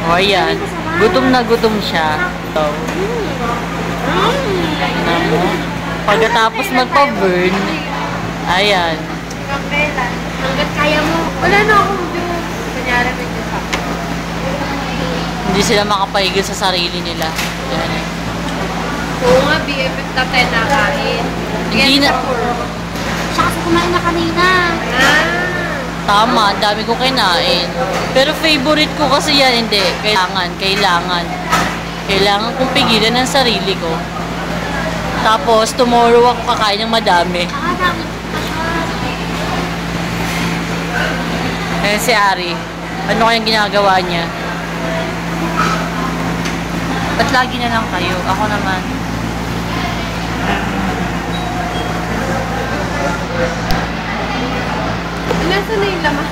O, ayan. Gutom na gutom siya. So, tignan mo. Pagkatapos magpa-burn, ayan. Hanggat kaya mo. Wala na akong view. Kanyari may Diyos ako. Hindi sila makapaigil sa sarili nila. Ayan eh. Oo nga, BFF na tayo nakain. Hindi na. Siya kasi kumain na kanina. Tama, ang dami ko kinain. Pero favorite ko kasi yan, hindi. Kailangan kong pigilan ng sarili ko. Tapos, tomorrow ako kakain ng madami. Eh, si Ari. Ano kayang ginagawa niya? Ba't lagi na lang kayo? Ako naman. Nasaan na yung laman?